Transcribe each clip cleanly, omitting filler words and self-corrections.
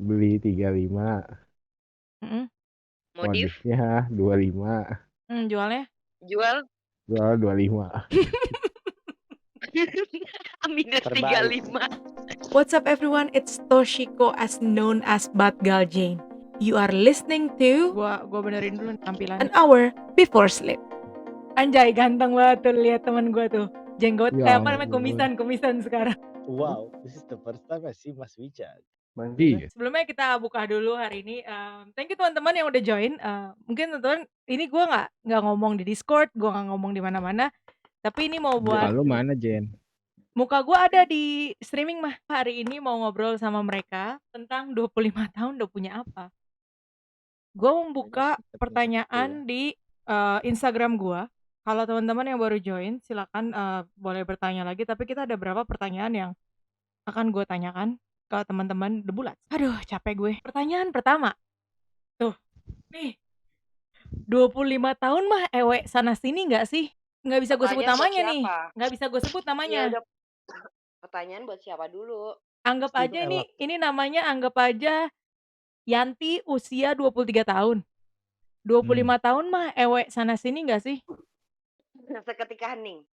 beli 35, Mhm. Modif, modifnya 25, Jualnya? jual jual 25. minus Terbaik. 35. What's up everyone, it's Toshiko as known as Batgal Jane. You are listening to Gua benerin dulu tampilan An Hour Before Sleep. Anjay, ganteng banget tuh lihat temen gua tuh. Jenggot, Ya apa namanya, ampun. kumisan sekarang. Wow, this is the first time I see Mas Wijan. Iya. Sebelumnya kita buka dulu hari ini. Thank you teman-teman yang udah join. Mungkin teman-teman ini gua nggak ngomong di Discord, gua nggak ngomong di mana-mana. Tapi ini mau buat Muka lu mana, Jen? muka gue ada di streaming mah. Hari ini mau ngobrol sama mereka tentang 25 tahun udah punya apa. Gue membuka pertanyaan di Instagram gue. Kalau teman-teman yang baru join silakan boleh bertanya lagi. Tapi kita ada beberapa pertanyaan yang akan gue tanyakan ke teman-teman The Bullets. Aduh capek gue. Pertanyaan pertama. Tuh nih, 25 tahun mah ewe sana sini gak sih? Nggak bisa gue sebut Pertanyaan buat namanya nih. siapa? Nggak bisa gue sebut Ya namanya. udah, pertanyaan buat siapa dulu? Anggap Steve aja Elop. ini namanya anggap aja Yanti usia 23 tahun. 25 tahun mah ewe sana sini gak sih? Seketika hening.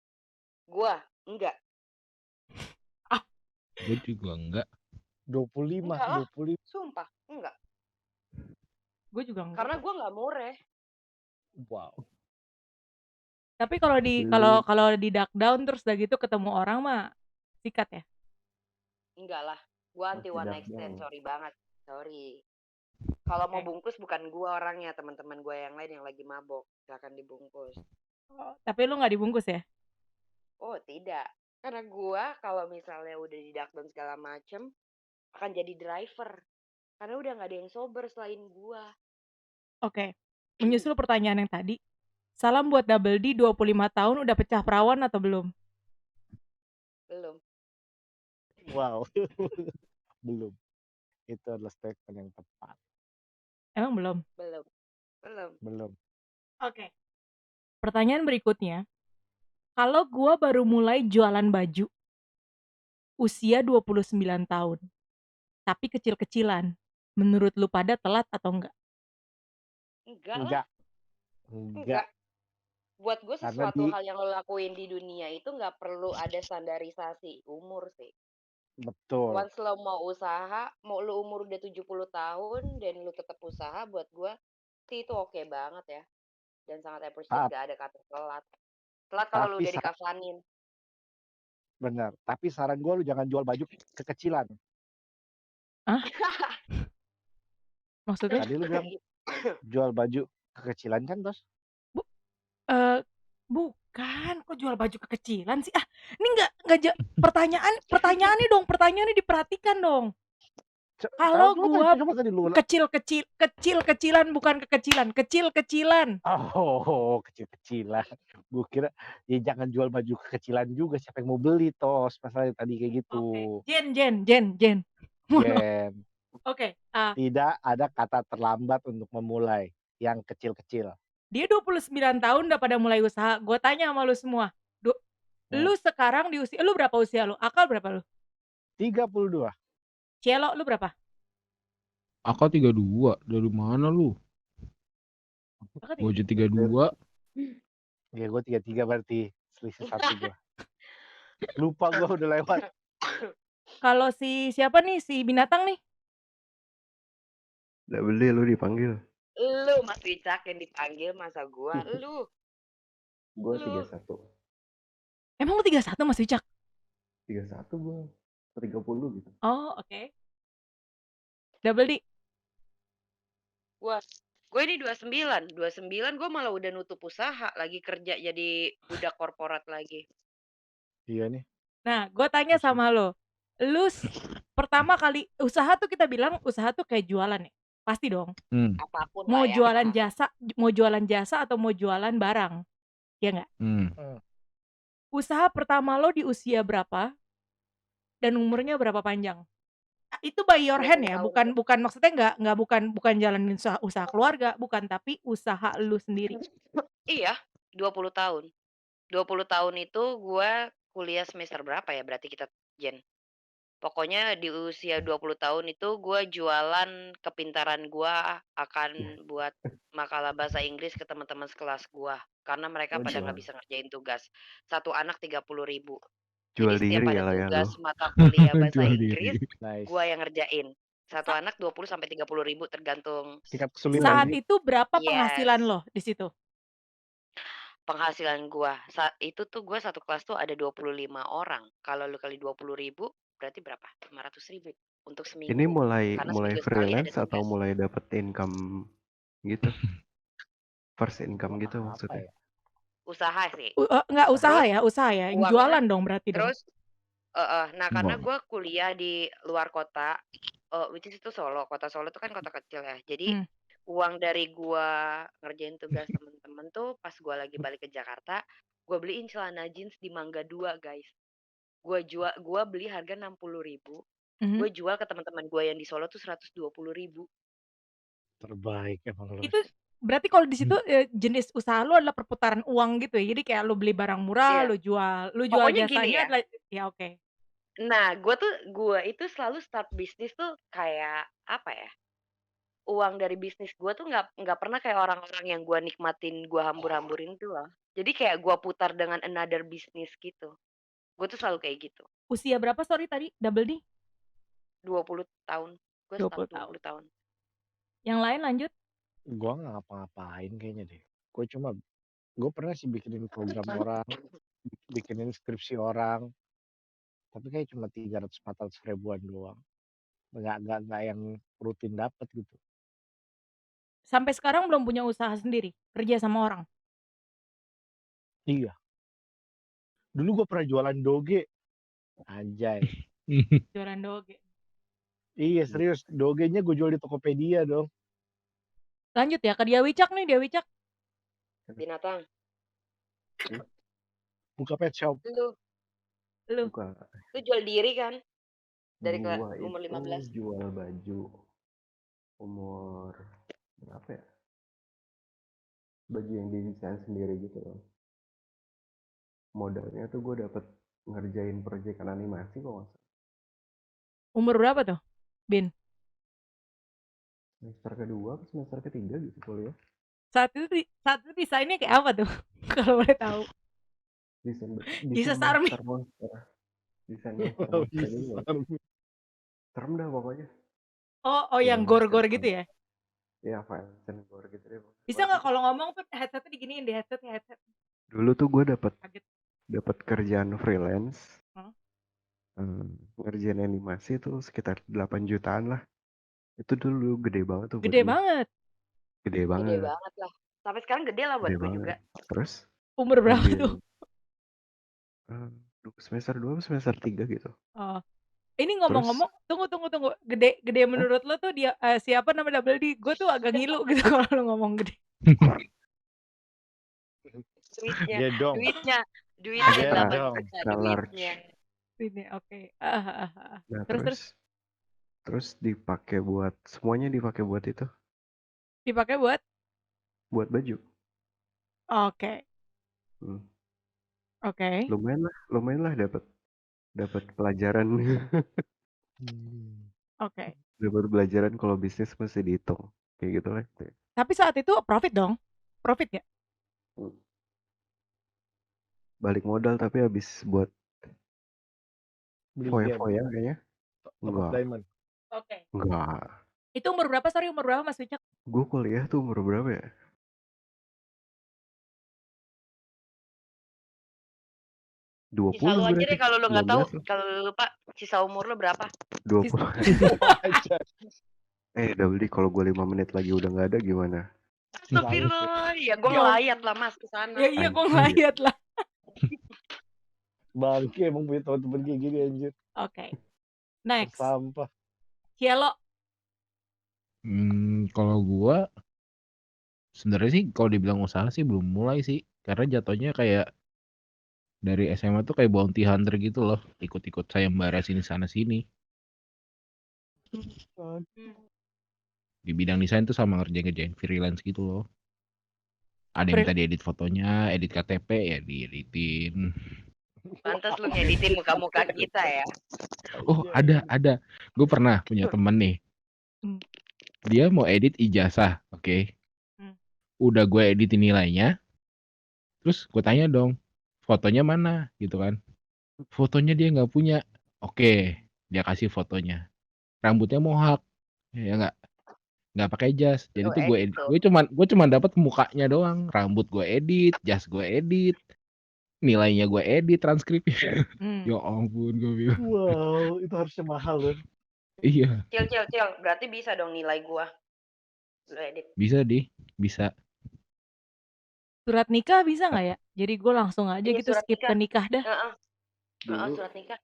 Gua enggak. Gue juga enggak. 25, Enggak lah. 25. Sumpah, enggak. Gue juga enggak. Karena gua enggak mureh. Wow. Tapi kalau di duck down terus udah gitu ketemu orang mah sikat ya. Enggak lah. Gua anti one night stand, sorry banget. Sorry. Kalau mau bungkus bukan gua orangnya, teman-teman gua yang lain yang lagi mabok, silakan dibungkus. Tapi lu nggak dibungkus ya? Oh, tidak. Karena gua kalau misalnya udah di lockdown segala macem akan jadi driver. Karena udah nggak ada yang sober selain gua. Oke. Menyusul pertanyaan yang tadi. Salam buat Double D 25 tahun udah pecah perawan atau belum? Belum. Wow. Belum. Itu adalah statement yang tepat. Emang belum? Belum. Belum. Belum. Oke. Pertanyaan berikutnya. Kalau gua baru mulai jualan baju usia 29 tahun, tapi kecil-kecilan, menurut lu pada telat atau enggak? Enggak lah. Enggak. Enggak. Buat gue Karena sesuatu hal yang lo lakuin di dunia itu nggak perlu ada standarisasi umur sih. Betul. Once lo mau usaha, mau lo umur udah 70 tahun dan lo tetap usaha, buat gue sih itu oke banget ya. Dan sangat appreciate, Tap- gak ada kata telat. Telat kalau lo Tapi udah dikafanin. benar. Tapi saran gue lu jangan jual baju kekecilan. Maksudnya? Tadi lu bilang jual baju kekecilan kan, Bos? Bukan, kok jual baju kekecilan sih? Ini enggak pertanyaannya pertanyaannya diperhatikan dong. Kalau gua kecil-kecilan bukan kekecilan, kecil-kecilan. Oh, kecil-kecilan. Gue kira ya jangan jual baju kekecilan juga. Siapa yang mau beli tos? Masalahnya tadi kayak gitu. Jen. Jen. Oke. Tidak ada kata terlambat untuk memulai yang kecil-kecil. Dia 29 tahun udah pada mulai usaha. Gue tanya sama lu semua. Lu sekarang di usia, lu berapa usia lu? Akal berapa lu? 32. Cielo, lu berapa? Aku 32. Dari mana lu? Gue aja 32. Ya gue 33 berarti. Selisih 1 gue. Lupa gue udah lewat. Kalau siapa nih? Si binatang nih? Nggak beli lu dipanggil. Lu Mas Wicak yang dipanggil, masa gua? Lu. Gue 31. Emang lu 31 Mas Wicak? 31 gue. 30 gitu. Oh, oke. Double D. Gue ini 29 gue malah udah nutup usaha, lagi kerja jadi budak korporat lagi. Iya nih. Nah, gue tanya sama lo. Lu pertama kali usaha tuh, kita bilang usaha tuh kayak jualan ya? Pasti dong. Apapun Mau lah ya. jualan jasa atau mau jualan barang. Ya enggak? Usaha pertama lo di usia berapa? Dan umurnya berapa panjang? Itu by your hand ya, bukan maksudnya bukan jalanin usaha keluarga, bukan, tapi usaha lu sendiri. Iya, 20 tahun. 20 tahun itu gue kuliah semester berapa ya berarti kita, Jen? Pokoknya di usia 20 tahun itu gue jualan kepintaran gue akan buat makalah bahasa Inggris ke teman-teman sekelas gue. Karena mereka Oh, pada nggak jual bisa ngerjain tugas. Satu anak 30.000. jual Jadi setiap diri ya ada lah ya lu. tugas mata kuliah bahasa Jual Inggris, diri. Nice. gue yang ngerjain. Satu Sa- anak 20 sampai 30.000 tergantung. Tingkat kesulitan Saat sih. itu berapa penghasilan Yes. lo di situ? Penghasilan gua, itu tuh gua satu kelas tuh ada 25 orang. Kalau lu kali 20.000 berarti berapa? 500.000 untuk Ini seminggu. mulai Karena mulai seminggu sekali ada freelance atau tugas. mulai dapet income gitu? First income gitu Apa maksudnya. ya? Usaha sih. Nggak usaha Terus ya, usaha ya. Yang uangnya jualan dong berarti dong. terus nah karena Uang. gua kuliah di luar kota, which is itu Solo. Kota Solo itu kan kota kecil ya. Jadi Hmm. uang dari gua ngerjain tugas temen-temen tuh pas gua lagi balik ke Jakarta, gua beliin celana jeans di Mangga 2, guys. Gua beli harga 60.000. Mhm. Gue jual ke teman-teman gue yang di Solo tuh 120.000. Terbaik emang lu. Itu berarti kalau di situ jenis usaha lo adalah perputaran uang gitu ya. Jadi kayak lo beli barang murah, Iya. lo jual Pokoknya gini jasanya ya. adalah ya oke. Nah, gue itu selalu start bisnis tuh kayak apa ya? Uang dari bisnis gue tuh nggak pernah kayak orang-orang yang gue nikmatin, gue hambur-hamburin tuh loh. Jadi kayak gue putar dengan another bisnis gitu. Gue tuh selalu kayak gitu. Usia berapa sorry tadi? Double D? 20 tahun. Gue 20 start tahun. 20 tahun. Yang lain lanjut? Gua nggak ngapa-ngapain kayaknya deh. Gue pernah sih bikinin program orang, bikinin skripsi orang, tapi kayak cuma 300-400 ribuan doang. Nggak yang rutin dapat gitu. Sampai sekarang belum punya usaha sendiri, kerja sama orang. Iya. Dulu gue pernah jualan doge. Anjay. Jualan doge. Iya serius, dogenya gue jual di Tokopedia dong. Lanjut ya ke Dia Wicak nih, Dia Wicak. Binatang. Buka pet shop. Lu Bukan. Lu jual diri kan? Dari Gua umur itu 15. jual baju umur berapa ya? Baju yang didesain sendiri gitu loh. Modalnya tuh gue dapet ngerjain proyekan animasi kok nggak salah. umur berapa tuh, Bin? Semester kedua atau semester ketiga gitu kuliah. Saat itu desainnya kayak apa tuh? Kalau boleh tahu. Desain Army. monster. Desain monster gitu. Serem dah pokoknya. Oh yang gor-gor gitu ya? Iya, violence and gore gitu deh. Bisa nggak kalau ngomong tuh headsetnya diginiin di headset. Dulu tuh gue dapet Kaget. kerjaan freelance. Hmm. Ngerjain animasi tuh sekitar 8 jutaan lah. Itu dulu gede banget tuh. Gede banget. Gede banget. Gede banget lah. Sampai sekarang gede lah buat gue juga. Terus Umur berapa tuh? Semester 2 semester 3 gitu. Oh. Ini ngomong-ngomong, tunggu. Gede menurut lo tuh dia siapa nama Double D? Gue tuh agak ngilu gitu kalau lo ngomong gede. Duitnya Iya 8 dong. juta duitnya. Ini oke. Nah, terus dipakai buat semuanya dipakai buat itu. dipakai buat baju. Oke. Oke. Lumayan lah dapat pelajaran. Oke. Dapat pelajaran kalau bisnis mesti dihitung kayak gitu lah. Tapi saat itu profit dong? Profit ya? Balik modal tapi habis buat Beli foya-foya kayaknya. Enggak. Diamond. Oke. Enggak. Itu umur berapa Mas Wicak? Gue kuliah tuh umur berapa ya? Sisa lu aja deh kalau lu nggak tahu. Kalau lu lupa, sisa umur lu berapa? 20. Double D kalau gue 5 menit lagi udah nggak ada gimana? Astagfirullah, ya gue ngelayat lah mas kesana. Ya iya gue ngelayat lah. Bangke emang punya teman-teman kayak gini anjir. Oke. Next. Sampah. Cielo. Kalau gua sebenarnya sih kalau dibilang usaha sih belum mulai sih, karena jatuhnya kayak dari SMA tuh kayak bounty hunter gitu loh, ikut-ikut sayembara sini sana sini. Di bidang desain tuh sama ngerjain freelance gitu loh. Ada yang tadi edit fotonya, edit KTP ya dieditin. Pantes lu ngeditin muka-muka kita ya. Oh, ada. Gue pernah punya temen nih. Hmm. Dia mau edit ijazah, oke. Hmm. Udah gue editin nilainya, terus gue tanya dong, fotonya mana gitu kan. Fotonya dia nggak punya. Oke, dia kasih fotonya. Rambutnya mohak, ya nggak pakai jas. Jadi Lu tuh edit tuh. gue cuman dapat mukanya doang. Rambut gue edit, jas gue edit, nilainya gue edit, transkripnya. Hmm. Ya ampun, gue bilang. Wow, itu harusnya mahal loh. Iya, Cil. Berarti bisa dong nilai gua. Lu edit. bisa. Surat nikah bisa nggak ya? Jadi gue langsung aja Iya, gitu surat skip ke nikah dah. Heeh. Dulu Surat nikah.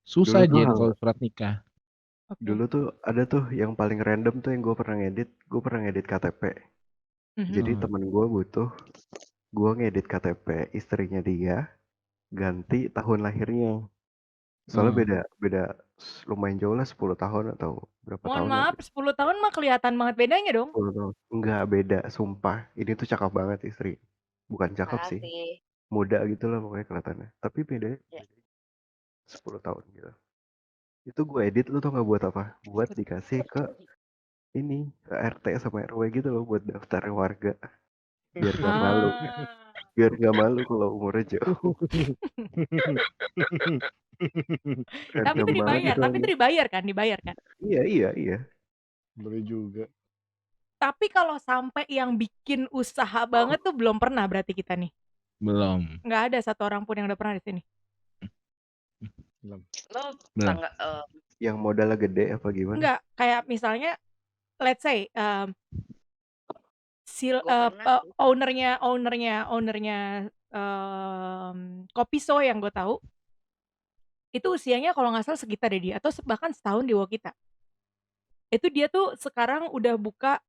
Susah Dulu tuh Jen kalau surat nikah. Oke. dulu tuh ada tuh yang paling random tuh yang gue pernah ngedit KTP. Jadi Hmm. temen gue butuh gue ngedit KTP istrinya dia, ganti tahun lahirnya. Soalnya beda lumayan jauh lah, 10 tahun atau berapa Mohon tahun maaf, gitu. 10 tahun mah kelihatan banget bedanya dong. 10 tahun. Enggak beda, sumpah. Ini tuh cakep banget istri. Bukan cakep sih, Makasih. muda gitu lah pokoknya kelihatannya. Tapi bedanya Ya. 10 tahun gitu. Itu gue edit, lu tau gak buat apa? Buat dikasih ke ini, ke RT sama RW gitu loh, buat daftar warga. Biar gak malu. Biar gak malu kalau umurnya jauh. Tapi Random itu banget dibayar, itu tapi itu lagi. dibayar kan? Iya. Boleh juga. Tapi kalau sampai yang bikin usaha banget tuh belum pernah berarti kita nih. Belum. Nggak ada satu orang pun yang udah pernah di sini. Lo Belum. Yang modalnya gede apa gimana? Enggak, kayak misalnya let's say Gua pernah sih. ownernya Kopiso yang gue tahu itu usianya kalau nggak salah sekitar deh dia atau bahkan setahun di bawah kita. Itu dia tuh sekarang udah buka,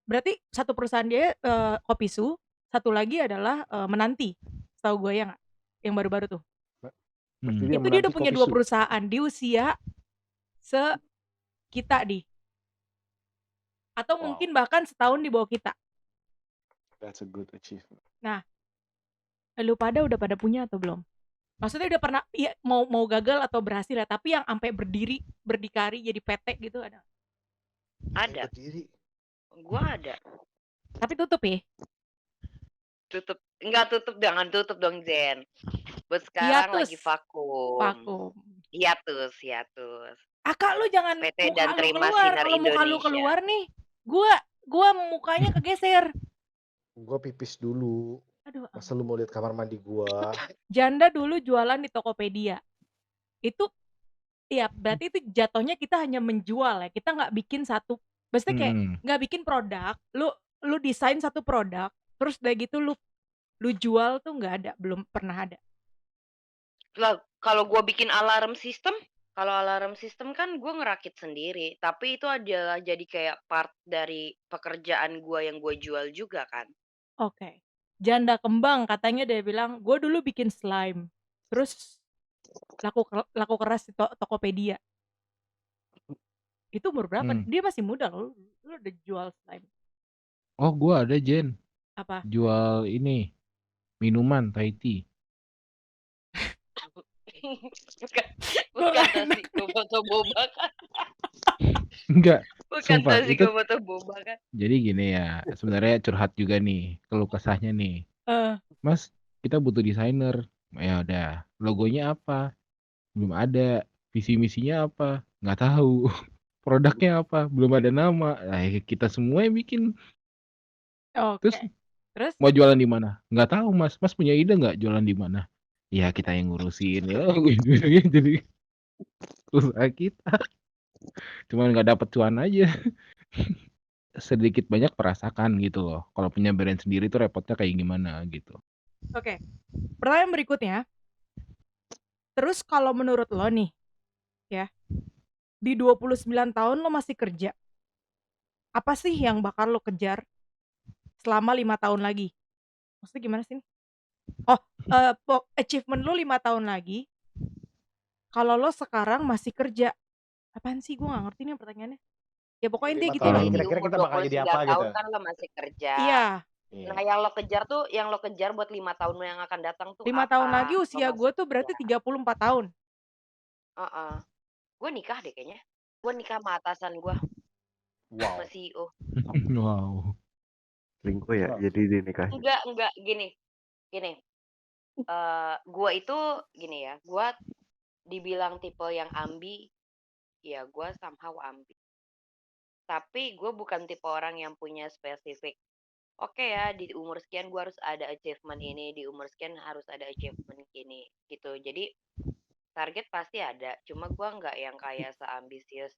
berarti satu perusahaan dia Kopisu, satu lagi adalah Menanti, setahu gue ya nggak, yang baru-baru tuh. Berarti Hmm. dia Itu dia udah menanti punya kopi 2 su. perusahaan di usia kita di, atau Wow. mungkin bahkan setahun di bawah kita. That's a good achievement. Nah, lu pada udah pada punya atau belum? Maksudnya udah pernah ya, mau gagal atau berhasil ya, tapi yang sampai berdikari jadi PT gitu ada? Ada. Berdiri. Gua ada. Tapi tutup ya? Tutup. Enggak tutup, jangan tutup dong Zen. Buat sekarang Hiatus. lagi vakum. Vakum. Hiatus. Kak lu jangan PT muka dan lu Terima keluar. Sinar Kalau muka lu Indonesia. keluar nih, gua mukanya kegeser. Gua pipis dulu. Aduh. Masa lu mau lihat kamar mandi gua? Janda dulu jualan di Tokopedia. Itu ya berarti itu jatuhnya kita hanya menjual ya. Kita nggak bikin satu, maksudnya kayak nggak bikin produk. Lu desain satu produk, terus udah gitu lu jual tuh nggak ada, belum pernah ada. Lah, kalau gua bikin alarm system kan gua ngerakit sendiri, tapi itu adalah jadi kayak part dari pekerjaan gua yang gua jual juga kan. Oke. Janda kembang katanya dia bilang, gue dulu bikin slime, terus laku keras di Tokopedia. Itu umur berapa? Dia masih muda loh, lu udah jual slime. Oh, gua ada Jen. Apa? Jual ini minuman Thai tea. Bukan nasi komoto boba kan? Enggak. Bukan Sumpah, nasi itu komoto boba kan? jadi gini ya, sebenarnya curhat juga nih, keluh kesahnya nih. Mas, kita butuh desainer. Ya udah, logonya apa? Belum ada. Visi misinya apa? Nggak tahu. Produknya apa? Belum ada nama. Nah, kita semua yang bikin. Oke. Terus? Mau jualan di mana? Nggak tahu Mas. Mas punya ide nggak jualan di mana? Ya kita yang ngurusin ya. Jadi usaha kita. Cuman nggak dapet cuan aja. Sedikit banyak merasakan gitu loh. Kalau punya brand sendiri tuh repotnya kayak gimana gitu. Oke. Pertanyaan berikutnya. Terus kalau menurut lo nih, ya, di 29 tahun lo masih kerja, apa sih yang bakal lo kejar selama 5 tahun lagi? Maksudnya gimana sih? Achievement lo 5 tahun lagi, kalau lo sekarang masih kerja. Apaan sih? Gue gak ngerti nih pertanyaannya. Ya pokoknya intinya gitu lah. Kira-kira kita bakal jadi apa gitu? Tahun kan lo masih kerja. Iya. Nah, Iya. yang lo kejar buat 5 tahun yang akan datang tuh 5 tahun lagi apa? Lo usia masih gue tuh berarti 34 tahun. heeh. Gue nikah deh kayaknya. Gue nikah sama atasan gue, sama Wow. CEO. Wow. Selingkuh ya, Wow. jadi dinikahin. Enggak, gini. Gue itu gini ya, gue dibilang tipe yang ambi, ya gue somehow ambi. Tapi gue bukan tipe orang yang punya spesifik, oke ya di umur sekian gue harus ada achievement ini, di umur sekian harus ada achievement ini gitu. Jadi target pasti ada, cuma gue nggak yang kayak seambisius,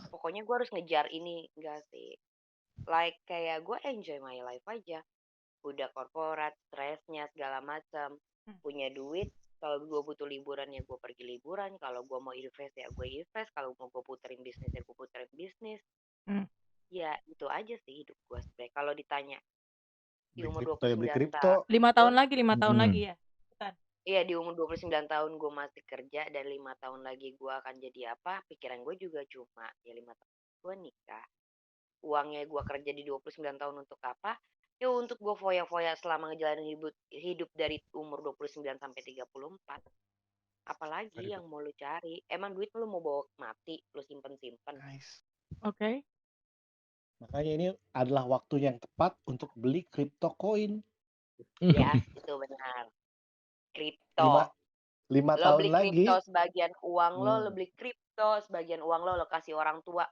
pokoknya gue harus ngejar ini, enggak sih. Like kayak gue enjoy my life aja. Udah korporat, stresnya segala macam, punya duit. Kalau gue butuh liburan ya gue pergi liburan. Kalau gue mau invest ya gue invest. Kalau mau gue puterin bisnis ya gue puterin bisnis. Hmm. Ya itu aja sih hidup gue sebenarnya. Kalau ditanya di Beli umur kripto ya beli 29 kripto. tahun, 5 tahun lagi, 5 tahun lagi ya. Bukan. iya di umur 29 tahun gue masih kerja dan 5 tahun lagi gue akan jadi apa? Pikiran gue juga cuma ya 5 tahun gue nikah. Uangnya gue kerja di 29 tahun untuk apa? Ya untuk gue foya-foya selama ngejalanin hidup dari umur 29 sampai 34. Apalagi yang mau lu cari? Emang duit lu mau bawa mati, lu simpen-simpen. Nice. Oke. Makanya ini adalah waktu yang tepat untuk beli crypto coin. Ya, itu benar. Kripto. 5 Lo tahun beli lagi. kripto sebagian uang lo beli kripto, sebagian uang lo kasih orang tua.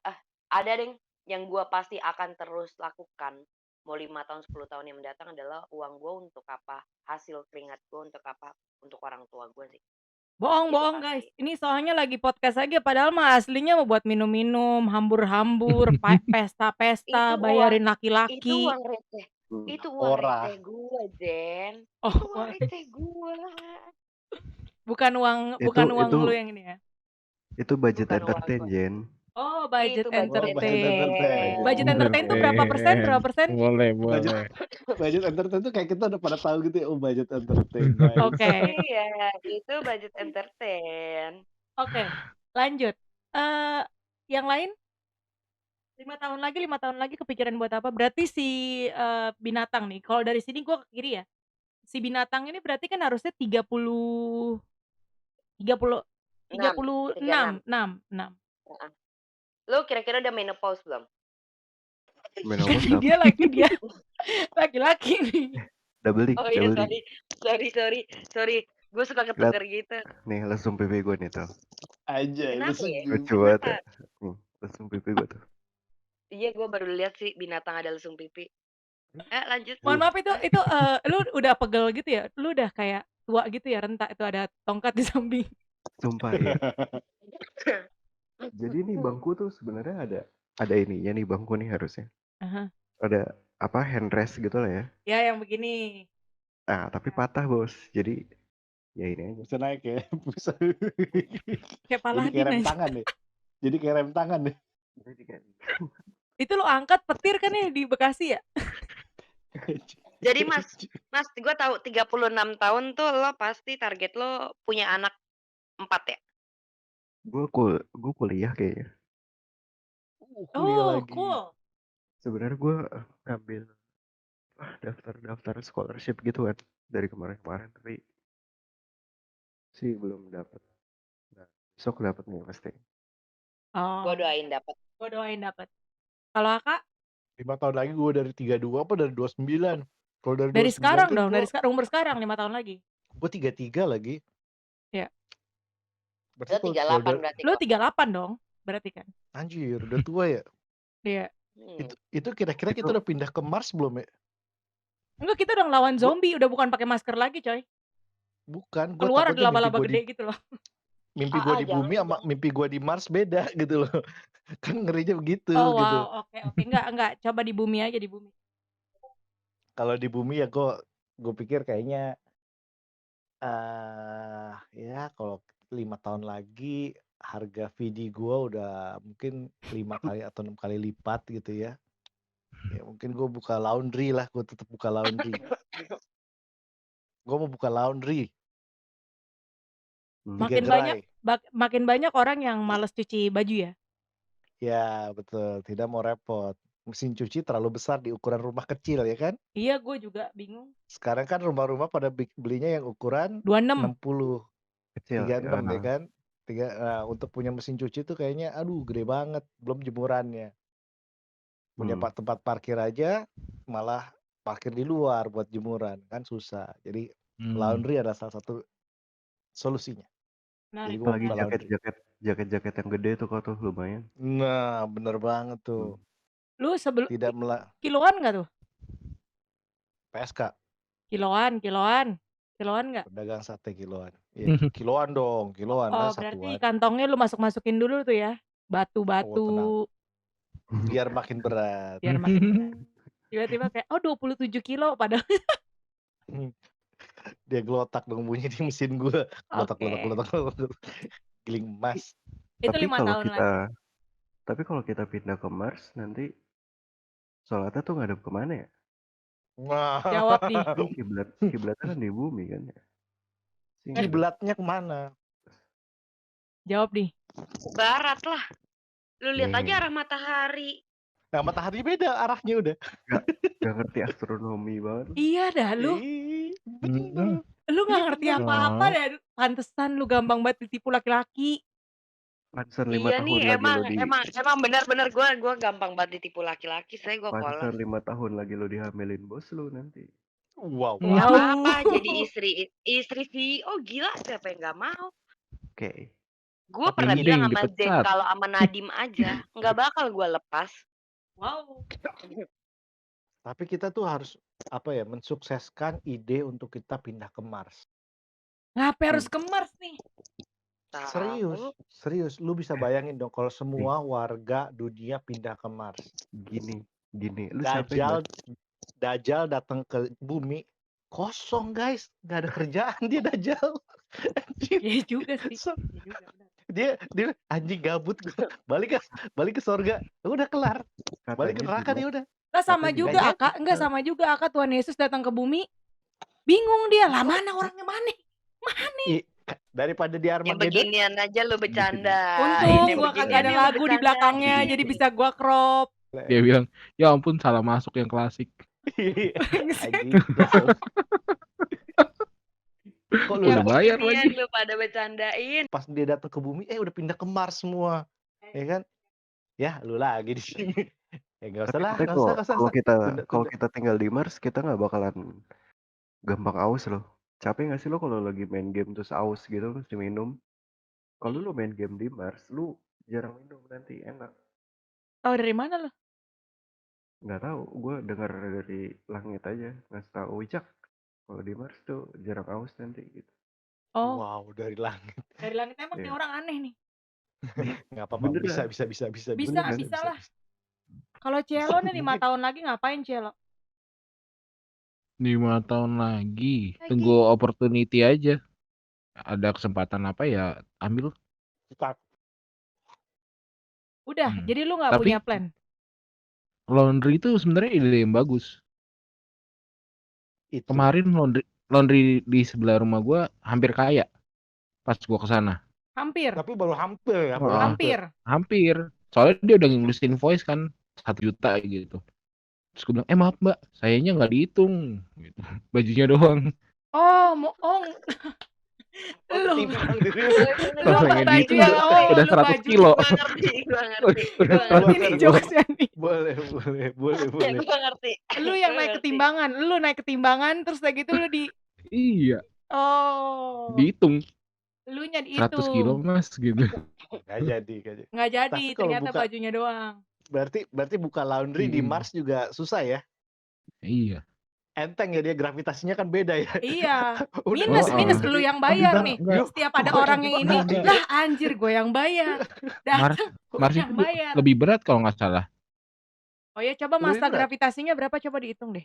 Ada deh yang gue pasti akan terus lakukan. Mau 5 tahun, 10 tahun yang mendatang adalah uang gue untuk apa? Hasil keringat gue untuk apa? Untuk orang tua gue sih. Bohong, Itu bohong guys. pasti. Ini soalnya lagi podcast aja, padahal mah aslinya mau buat minum-minum, hambur-hambur, pesta-pesta, Itu bayarin Itu laki-laki. uang receh. Itu uang Ora. receh gue, Jen. Oh, Itu uang uang receh gue. bukan uang lu yang ini ya. Itu budget Bukan uang entertain, gue. Jen. Oh, budget Itu budget entertain. entertain. Budget entertain tuh berapa persen? Berapa persen? Boleh. Budget entertain tuh kayak kita udah pada tahu gitu ya. Oh, budget entertain. Oke. Iya, itu budget entertain. Oke, lanjut. Yang lain? 5 tahun lagi kepikiran buat apa? Berarti si binatang nih, kalau dari sini gue ke kiri ya. Si binatang ini berarti kan harusnya 36. 36. Heeh. Lu kira-kira udah menopause belum? Menopause Kan dia laki-laki nih. Double Oh iya, D. sorry. Gue suka ketuker gitu. Nih, lesung pipi gue nih tuh. Aja. Kenapa ya? Lucu banget ya. Nih, lesung pipi gue tuh. Iya, gue baru lihat sih binatang ada lesung pipi. Lanjut. Mohon maaf itu lu udah pegel gitu ya? Lu udah kayak tua gitu ya, rentak itu ada tongkat di samping. Sumpah ya. Jadi nih bangku tuh sebenarnya ada ininya nih bangku nih harusnya. Ada apa handrest gitu lah ya. Ya yang begini. Tapi patah bos. Jadi ya ini aja. Bisa naik ya. Bisa. Kayak Paladin Jadi kayak rem aja. tangan deh. Jadi kayak rem tangan deh. Itu lu angkat petir kan nih di Bekasi ya? Jadi mas, gue tahu 36 tahun tuh lo pasti target lo punya anak 4 ya? Gue kuliah kayaknya. Kuliah lagi. Cool. Sebenarnya gue ngambil daftar scholarship gitu kan dari kemarin tapi sih belum dapat. Nah, besok dapat nih pasti. Oh. Gue doain dapet. Kalau Kakak? 5 tahun lagi gue dari 32 apa dari 29? Kalau dari 29 sekarang kan dong, dari umur sekarang 5 tahun lagi. Gue 33 lagi. Ya. Lo 38 berarti. Lu 38 dong, berarti kan? Anjir, udah tua ya? Iya. Itu kira-kira kita udah pindah ke Mars belum ya? Enggak, kita udah ngelawan zombie, udah bukan pakai masker lagi, coy. Bukan, gue Keluar ada takutnya laba-laba gede gitu loh. mimpi gue di bumi sama mimpi gue di Mars beda gitu loh. Kan ngerinya begitu Oh gitu. wow, oke. Enggak, coba di bumi aja, di bumi. Kalau di bumi ya gue pikir kayaknya ya kalau 5 tahun lagi harga VD gue udah mungkin 5 kali atau 6 kali lipat gitu ya. Ya mungkin gue buka laundry lah, gue tetap buka laundry. Gue mau buka laundry. Makin banyak orang yang malas cuci baju ya. Ya betul, tidak mau repot. mesin cuci terlalu besar di ukuran rumah kecil ya kan. Iya, gue juga bingung. Sekarang kan rumah-rumah pada belinya yang ukuran 26. 60, Kecil. 36 ya kan. Untuk punya mesin cuci tuh kayaknya aduh gede banget, belum jemurannya. Punya tempat parkir aja malah parkir di luar buat jemuran kan susah. Jadi laundry adalah salah satu solusinya. Jadi Menarik, gue mau Apalagi buka laundry. jaket-jaket yang gede tuh kok tuh lumayan. Nah, bener banget tuh. Lu sebelum Tidak kiloan nggak tuh? PSK, Kiloan nggak? pedagang sate kiloan. Iya, kiloan dong, kiloan Oh, kan berarti satuan. kantongnya lu masukin dulu tuh ya, Oh, tenang. batu-batu Biar makin berat. biar makin berat. Tiba-tiba kayak, oh 27 kilo padahal. Dia gelotak dong bunyi di mesin gua. Gelotak. Oke. Giling emas. Itu Tapi 5 kalau tahun kita lagi. tapi kalau kita pindah ke Mars nanti sholatnya tuh ngadep kemana ya? Wah. Jawab di. Kan kiblatnya kan di bumi kan ya. Kiblatnya kemana? Jawab di. Barat lah. Lu lihat Nih. aja arah matahari. Nah, matahari beda arahnya udah. Gak ngerti astronomi banget. Iya dah lu. Bener. Lu gak ngerti apa-apa dah. Pantesan lu gampang banget ditipu laki-laki. Pantesan 5 Iya tahun nih, lagi lo emang benar-benar gue gampang banget ditipu laki-laki. Saya gue Pantesan polos. 5 tahun lagi lo dihamilin bos lu nanti. Wow. Gak apa-apa jadi istri CEO, gila siapa yang gak mau. Oke. Gue pernah bilang sama Zen kalau sama Nadim aja nggak bakal gue lepas. Wow. Tapi kita tuh harus mensukseskan ide untuk kita pindah ke Mars. Ngapain harus ke Mars nih? Serius. Lu bisa bayangin dong kalau semua warga dunia pindah ke Mars. Gini. Lu siapa? Dajjal datang ke bumi kosong guys, nggak ada kerjaan dia Dajjal. Iya juga sih. Dia anjing gabut, balik ke surga, udah kelar. Balik ke neraka dia udah. Nah, sama juga Aka Tuhan Yesus datang ke bumi. Bingung dia lah, mana orangnya mana? Daripada di Armageddon. Beginian aja lu bercanda. Untung gua kagak ada lagu di belakangnya, jadi bisa gua crop. Dia bilang, ya ampun salah masuk yang klasik. Kok lu udah bayar lagi? Lu pada bercandain. Pas dia datang ke bumi, udah pindah ke Mars semua, ya kan? Ya lu lagi di sini. Nggak usah lah. Kalau kita tinggal di Mars, kita nggak bakalan gampang aus loh. Capek nggak sih lo kalau lagi main game terus aus gitu terus diminum? Kalau lo main game di Mars, lu jarang minum nanti enak. Tahu dari mana lo? Nggak tahu, gue dengar dari langit aja. Nggak tahu Wicak. Kalau di Mars tuh jarang aus nanti gitu. Oh. Wow, dari langit. Dari langit emang nih orang aneh nih. Nggak apa-apa, bisa. Bisa lah. Kalau Cielo nih 5 tahun lagi ngapain Cielo? 5 tahun lagi. Tunggu opportunity aja. Ada kesempatan apa ya ambil. Udah, jadi lu nggak punya plan? Laundry itu sebenarnya ide yang bagus. Kemarin laundry di sebelah rumah gue hampir kaya pas gue kesana. Hampir. Tapi baru hampir ya. Hampir. Soalnya dia udah ngelusin invoice kan 1 juta gitu. Terus gue bilang, maaf mbak, sayanya nggak dihitung, gitu. Bajunya doang. Lu baju yang udah 100 kilo. Gua ngerti. Ini jokesnya nih. Boleh. Gua ngerti. Lu yang naik ketimbangan, terus kayak gitu lu di. Iya. Oh. Dihitung. Lu nya dihitung. 100 kilo mas gitu. Nggak jadi, ternyata bajunya doang. Berarti buka laundry di Mars juga susah ya? Iya. enteng ya dia, gravitasinya kan beda ya. Iya. Minus lu yang bayar nih. Setiap ada orang yang ini, lah anjir gue yang bayar. Mars itu lebih berat kalau nggak salah. Oh ya, coba masa gravitasinya berapa, coba dihitung deh.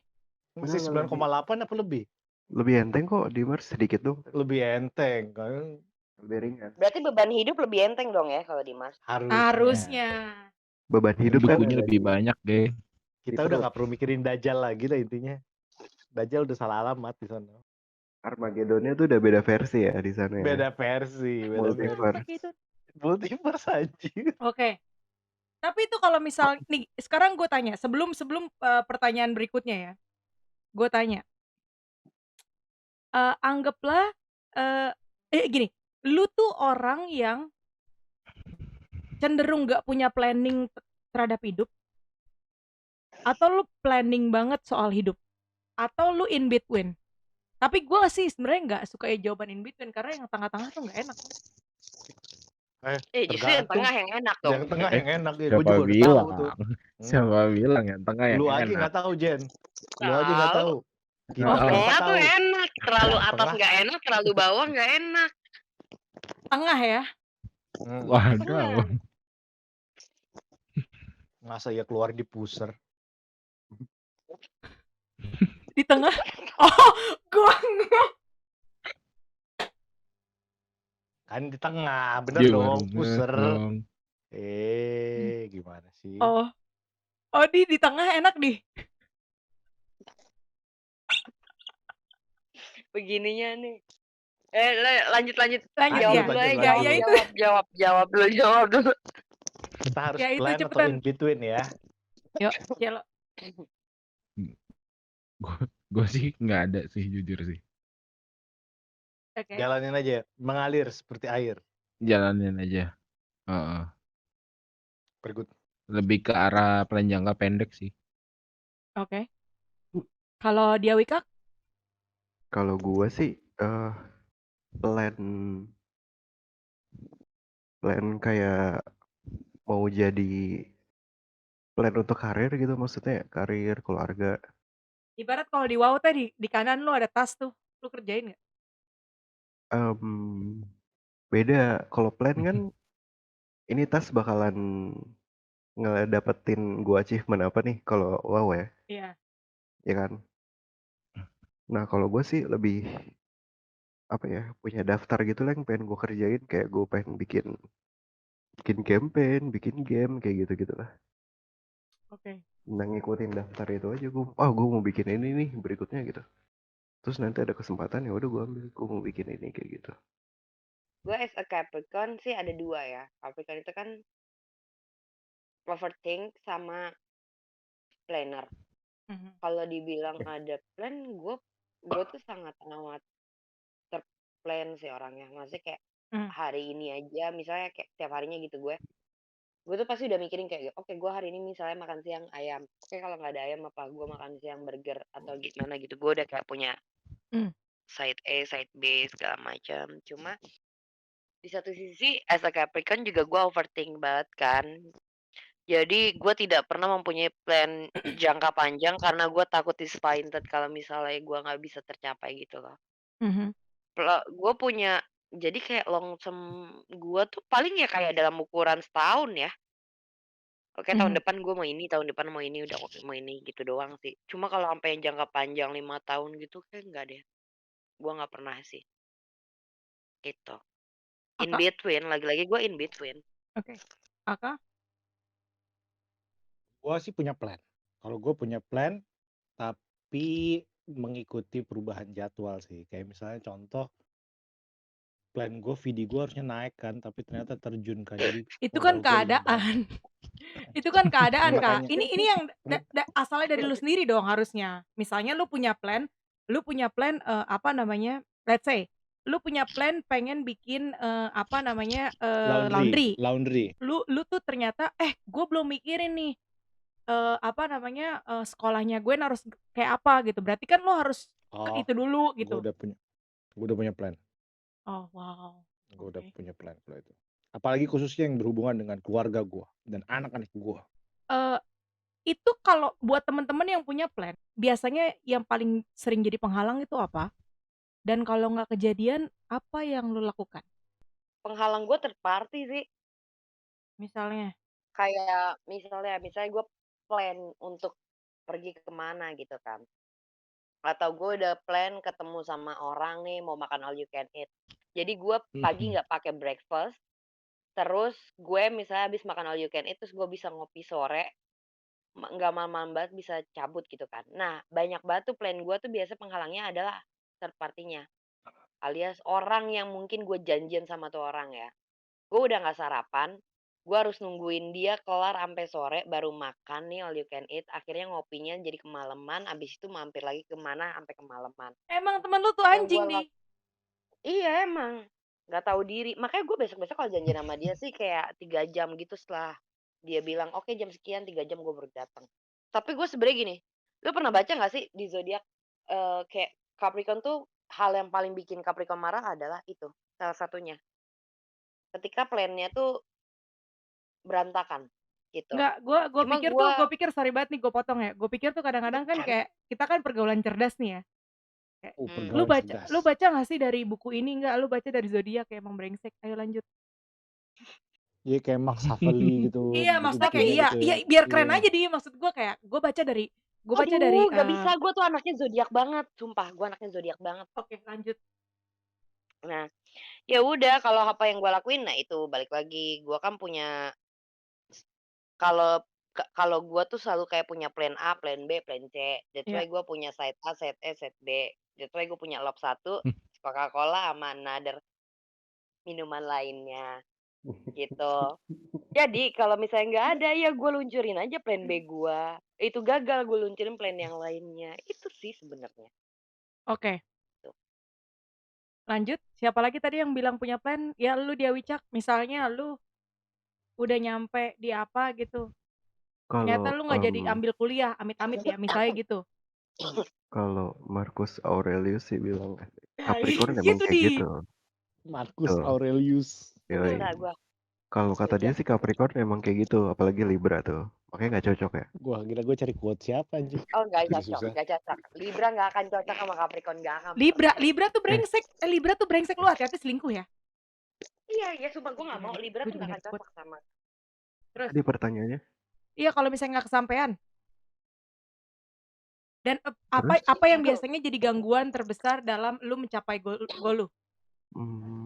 Masih 9,8 apa lebih? Lebih enteng kok di Mars, sedikit dong. Lebih enteng kan. Lebih ringan. Berarti beban hidup lebih enteng dong ya kalau di Mars. Harusnya. Beban hidup bukunya lebih banyak deh. Kita udah nggak perlu mikirin Dajjal lagi lah intinya. Dajjal udah salah alamat di sana. Armageddonnya tuh udah beda versi ya di sana ya. Beda versi. Multiverse. Multiverse aja. Oke. Tapi itu kalau misal nih, sekarang gue tanya, sebelum sebelum pertanyaan berikutnya ya, gue tanya, anggaplah gini, lu tuh orang yang cenderung nggak punya planning terhadap hidup, atau lu planning banget soal hidup, atau lu in between. Tapi gue sih sebenarnya nggak suka jawaban in between karena yang tengah-tengah tuh nggak enak. Justru yang Tergantung. tengah yang enak dong. Yang tengah yang enak ya. Gue Siapa juga udah tahu tuh. bilang? Siapa bilang yang tengah yang Lu aja enak? nggak tahu, Jen. Lu aja nggak Tahu. tahu. Kita Oh. berempat Tengah tuh tahu. enak, terlalu Yang atas tengah. nggak enak, terlalu bawah nggak enak. Tengah ya. Waduh. Masa ya keluar di pusar. Di tengah. Oh, gua nggak. Kan di tengah, bener Gimana dong, pusar. dong? Gimana sih? Oh, di tengah enak di. Begininya nih. Lanjut. Lanjut Jawab ya. dulu lanjut, aja, Ya itu. jawab dulu. Kita harus Ya, itu plan atau cepetan. in between ya. Yuk, Celo. Gue sih nggak ada sih, jujur sih. Oke. Jalanin aja, mengalir seperti air. Jalanin aja. Heeh. Berikut. Lebih ke arah plan jangka pendek sih. Oke. Kalau dia Wika? Kalau gue sih plan kayak mau jadi plan untuk karir gitu, maksudnya karir, keluarga. Ibarat kalau di WoW tadi di kanan lu ada tas tuh, lu kerjain nggak? Beda. Kalau plan kan ini tas bakalan ngedapetin gue achievement apa nih kalau wow ya, Iya. ya kan. Nah kalau gue sih lebih apa ya, punya daftar gitu lah yang pengen gue kerjain, kayak gue pengen bikin campaign, bikin game kayak gitu lah. Oke. Nah ngikutin daftar itu aja, gue mau bikin ini nih berikutnya gitu. Terus nanti ada kesempatan ya udah gue ambil, gue mau bikin ini kayak gitu. Gue as a Capricorn sih ada dua ya. Capricorn itu kan overthink sama planner. Kalau dibilang ada plan, gue tuh sangat amat terplan sih orangnya. Maksudnya kayak hari ini aja, misalnya kayak tiap harinya gitu gue tuh pasti udah mikirin kayak, oke gue hari ini misalnya makan siang ayam. Oke kalau nggak ada ayam apa gue makan siang burger atau gimana gitu. Gue udah kayak punya side A, side B segala macam. Cuma di satu sisi as a Capricorn juga gue overthink banget kan. Jadi gue tidak pernah mempunyai plan jangka panjang karena gue takut disappointed kalau misalnya gue nggak bisa tercapai gitu loh. Gue punya jadi kayak long term gue tuh paling ya kayak dalam ukuran setahun ya. Oke tahun depan gue mau ini, tahun depan mau ini, udah mau ini gitu doang sih. Cuma kalau sampai yang jangka panjang 5 tahun gitu kayak enggak deh. Gue nggak pernah sih. Gitu. In Aka? between, lagi-lagi gue in between. Oke. Aka? Gue sih punya plan. Kalau gue punya plan, tapi mengikuti perubahan jadwal sih. Kayak misalnya contoh, plan gue video gue harusnya naik kan, tapi ternyata terjun kan. Jadi Itu kan modal gue hilang banyak. keadaan. Itu kan keadaan, Kak. Makanya. Ini yang asalnya dari lu sendiri dong harusnya. Misalnya lu punya plan apa namanya? Let's say lu punya plan pengen bikin apa namanya? Laundry. Lu tuh ternyata gue belum mikirin nih apa namanya? Sekolahnya gue harus kayak apa gitu. Berarti kan lu harus ke itu dulu gitu. Gue udah punya plan. Oh, wow. Gue udah punya plan kalau itu. Apalagi khususnya yang berhubungan dengan keluarga gue dan anak-anak gue. Itu kalau buat teman-teman yang punya plan, biasanya yang paling sering jadi penghalang itu apa? Dan kalau nggak kejadian, apa yang lu lakukan? Penghalang gue third party sih. Misalnya? Kayak misalnya gue plan untuk pergi kemana gitu kan. Atau gue udah plan ketemu sama orang nih mau makan all you can eat. Jadi gue pagi nggak pakai breakfast. Terus gue misalnya habis makan all you can eat terus gue bisa ngopi sore. Nggak malam-malam banget bisa cabut gitu kan. Nah banyak banget tuh plan gue tuh biasa penghalangnya adalah third party-nya. Alias orang yang mungkin gue janjian sama tuh orang ya. Gue udah nggak sarapan. Gue harus nungguin dia kelar sampai sore baru makan nih all you can eat. Akhirnya ngopinya jadi kemalaman, abis itu mampir lagi kemana sampai kemalaman. Emang temen lu tuh Yang anjing, gue Di. iya emang nggak tahu diri. Makanya gue besok-besok kalau janjian sama dia sih kayak 3 jam gitu setelah dia bilang oke jam sekian 3 jam gue baru datang. Tapi gue sebenarnya gini, lu pernah baca nggak sih di zodiak kayak Capricorn tuh hal yang paling bikin Capricorn marah adalah itu salah satunya. Ketika plannya tuh berantakan gitu. Enggak, gue Cuma pikir tuh, gue pikir sorry banget nih gue potong ya. Gue pikir tuh kadang-kadang kan kayak kita kan pergaulan cerdas nih ya. Kayak, lu Pergaulan baca, cerdas. lu baca nggak sih dari buku ini nggak? Lu baca dari zodiak kayak emang brengsek. Ayo lanjut. Iya kayak Max Haveli gitu. Iya, maksudnya kayak gitu-gitunya iya, gitu ya. biar keren Iya. aja dia. Maksud gue kayak gue baca dari aduh gak bisa, gue tuh anaknya zodiak banget, sumpah gue anaknya zodiak banget. Oke, lanjut. Nah, ya udah kalau apa yang gue lakuin, nah itu balik lagi gue kan punya kalau gue tuh selalu kayak punya plan A, plan B, plan C. That's Iya. why gue punya side A, side E, side B. That's why gue punya lop 1, Coca-Cola sama another minuman lainnya gitu. Jadi kalau misalnya nggak ada ya gue luncurin aja plan B gue. Itu gagal gue luncurin plan yang lainnya. Itu sih sebenarnya. Oke. Tuh. Lanjut. Siapa lagi tadi yang bilang punya plan? Ya lu dia Wicak. Misalnya lu udah nyampe di apa gitu. Ternyata lu nggak jadi ambil kuliah, amit-amit ya, misalnya gitu. Kalau Marcus Aurelius sih bilang Ya, Capricorn emang gitu, kayak Di. gitu. Marcus Tuh. Aurelius. Yoi. Enggak gue. Kalau kata dia sih Capricorn emang kayak gitu, apalagi Libra tuh. Makanya nggak cocok ya. Gua kira gue cari quote siapa anjing. Oh nggak Jadi cocok, susah. nggak cocok. Libra nggak akan cocok sama Capricorn, nggak akan. Libra tuh brengsek. Libra tuh brengsek, lu hati-hati selingkuh ya. Iya, sumpah gue nggak mau. Libra tuh nggak akan cocok sama. Terus? Tadi pertanyaannya? Iya, kalau misalnya nggak kesampean. Dan apa yang biasanya jadi gangguan terbesar dalam lu mencapai goal lu?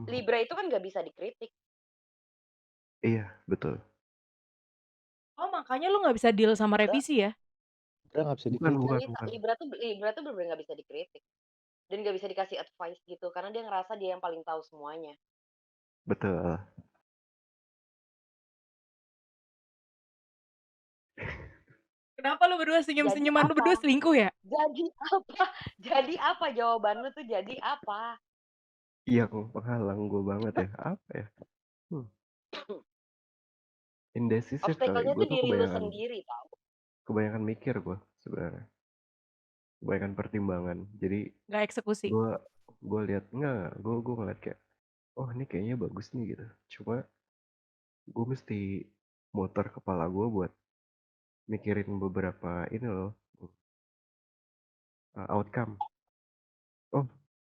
Libra itu kan nggak bisa dikritik. Iya, betul. Oh, makanya lu nggak bisa deal sama revisi ya? Libra nggak bisa dikritik. Bukan. Libra tuh bener-bener nggak bisa dikritik. Dan nggak bisa dikasih advice gitu. Karena dia ngerasa dia yang paling tahu semuanya. Betul. Kenapa lu berdua senyum-senyuman? Lu berdua selingkuh ya? Jadi apa jawaban lu tuh, jadi apa? Yang penghalang gue banget ya. Apa ya? Indecisif kali. Obstacle-nya Gue tuh tuh diri lu sendiri tau. kebanyakan mikir gue sebenarnya. Kebanyakan pertimbangan. Jadi nggak eksekusi. Gue lihat gue ngeliat kayak oh ini kayaknya bagus nih gitu. Cuma gue mesti muter kepala gue buat mikirin beberapa ini loh outcome. Oh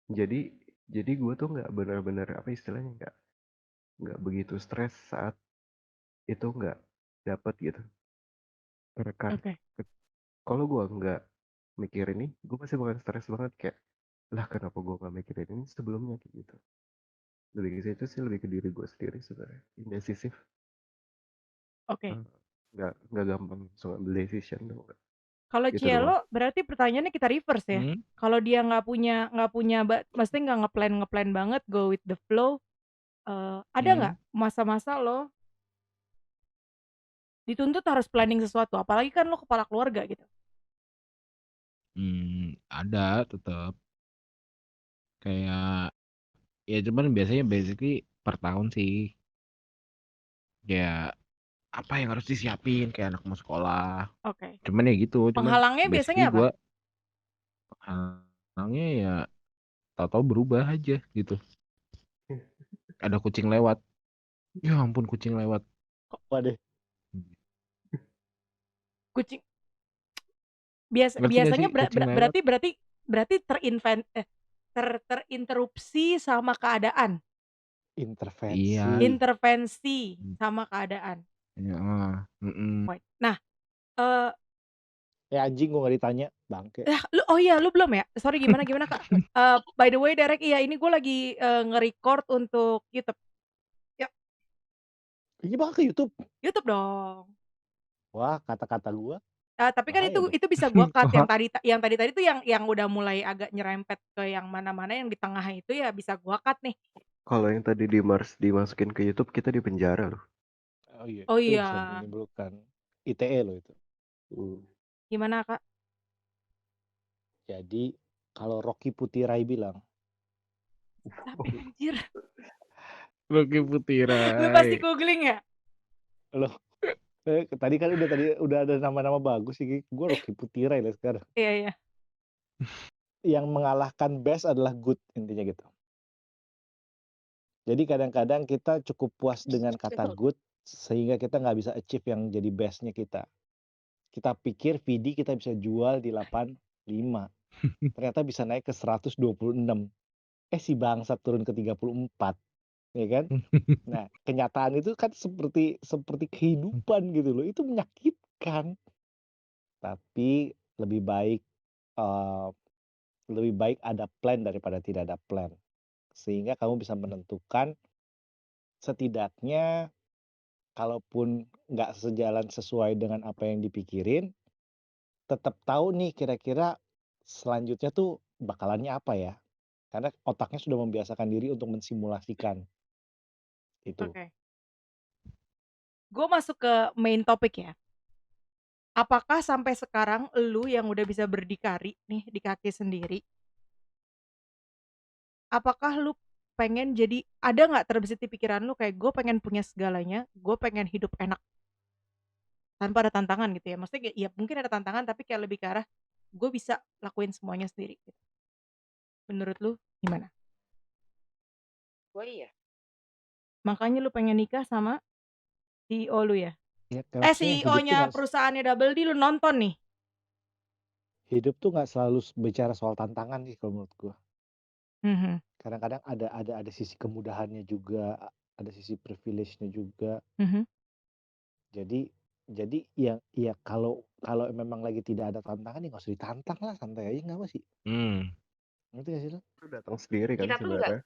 jadi gue tuh nggak benar-benar apa istilahnya nggak begitu stres saat itu nggak dapat gitu. Karena kalau gue nggak mikirin ini, gue pasti bakal stres banget kayak lah kenapa gue nggak mikirin ini sebelumnya kayak gitu. Lebih ke situ sih, lebih ke diri gue sendiri sebenarnya. Indecisif. Oke. Nggak gampang langsung ambil decision tuh. Kalau Gitu Cielo doang. berarti pertanyaannya kita reverse ya. Kalau dia nggak punya, maksudnya nggak ngeplan banget, go with the flow. Ada nggak masa-masa lo dituntut harus planning sesuatu, apalagi kan lo kepala keluarga gitu? Ada tetap. Kayak ya cuman biasanya basically per tahun sih. Ya apa yang harus disiapin kayak anak mau sekolah. Oke. Cuman ya gitu. Penghalangnya biasanya apa? Penghalangnya ya tahu-tahu berubah aja gitu. Ada kucing lewat. Ya ampun kucing lewat. Waduh. Kucing. Biasanya berarti terinterupsi sama keadaan. Intervensi sama keadaan. Nah, anjing gue nggak ditanya bangke. Lu belum ya? Sorry gimana Kak? By the way Derek, iya ini gue lagi nge-record untuk YouTube. Yuk. Ini bakal ke YouTube? YouTube dong. Wah kata-kata gue. Tapi kan itu bisa gua cut yang tadi tuh yang udah mulai agak nyerempet ke yang mana-mana yang di tengah itu ya bisa gua cut nih. Kalau yang tadi dimasukin ke YouTube kita di penjara loh. Oh iya, Oh itu bisa iya. menimbulkan ITE loh itu. Gimana, Kak? Jadi kalau Rocky Putirai bilang, Siapa anjir? Rocky Lu pasti Putirai. googling ya? loh, tadi kan udah ada nama-nama bagus sih. Gue Rocky Putirai lah sekarang. Iya, iya. Yang mengalahkan best adalah good, intinya gitu. Jadi kadang-kadang kita cukup puas dengan kata good sehingga kita nggak bisa achieve yang jadi bestnya kita. Kita pikir VD kita bisa jual di 85. Ternyata bisa naik ke 126. Si bangsat turun ke 34. Ya kan? Nah, kenyataan itu kan seperti kehidupan gitu loh. Itu menyakitkan. Tapi lebih baik ada plan daripada tidak ada plan. Sehingga kamu bisa menentukan setidaknya kalaupun nggak sejalan sesuai dengan apa yang dipikirin, tetap tahu nih kira-kira selanjutnya tuh bakalannya apa ya. Karena otaknya sudah membiasakan diri untuk mensimulasikan itu. Oke. Gue masuk ke main topik ya. Apakah sampai sekarang lu yang udah bisa berdikari nih di kaki sendiri, apakah lu pengen jadi, ada nggak terbesit di pikiran lu kayak gue pengen punya segalanya, gue pengen hidup enak tanpa ada tantangan gitu ya? Maksudnya kayak, ya mungkin ada tantangan tapi kayak lebih ke arah gue bisa lakuin semuanya sendiri gitu. Menurut lu gimana? Gue iya. Makanya lu pengen nikah sama CEO lu ya? Ya, maksudnya CEO-nya perusahaannya Double D lu nonton nih. hidup tuh nggak selalu bicara soal tantangan sih kalau menurut gua. Mhm. Kadang-kadang ada sisi kemudahannya juga, ada sisi privilege-nya juga. Mhm. Jadi ya kalau memang lagi tidak ada tantangan ya nggak usah ditantang lah, santai aja nggak apa sih? Ngerti gak sih lo? Itu datang sendiri kan Kita tuh sebenarnya.